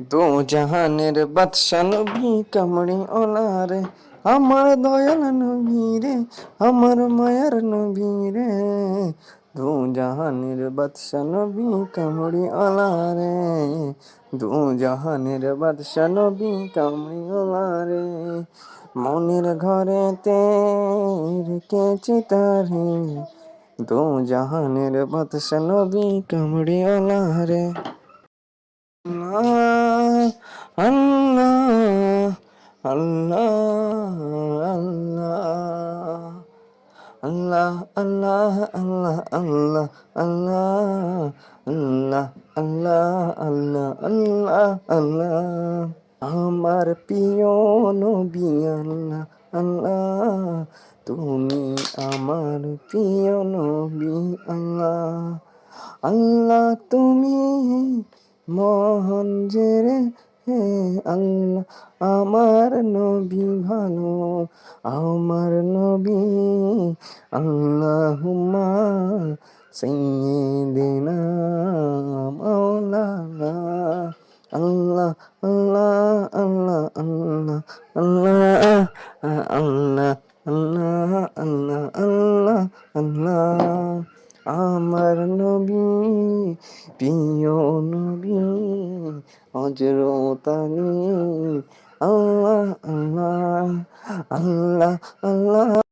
দো জাহানের বাদশা নবী কামড়ি ওলারে, আমার দয়াল নবী রে, আমার মায়ার নবী রে। দো জাহানের বাদশা নবী কামড়ি ওলারে, দো জাহানের বাদশা নবী কামড়ি ওলারে। মনের ঘরেতে রেখেছি তারে, দো জাহানের বাদশা নবী কামড়ি ওলারে। আল্লাহ আল্লাহ আল্লাহ আল্লাহ আল্লাহ আল্লাহ আল্লাহ আল্লাহ আল্লাহ আল্লাহ আল্লাহ আল্লাহ। আমার প্রিয় নবী আল্লাহ আল্লাহ, তুমি আমার প্রিয় নবী আল্লাহ। আল্লাহ তুমি মহান যে রে, হে আল্লাহ আমার নবী ভালো, আমার নবী। আল্লাহুম্মা সাইয়্যিদিনা মাওলানা। আল্লাহ আল্লাহ আল্লাহ আল্লাহ আল্লাহ আল্লাহ আল্লাহ আল্লাহ আল্লাহ আল্লাহ। আমার নবী প্রিয় নবী হযরত আলী। আল্লাহ আল্লাহ আল্লাহ আল্লাহ।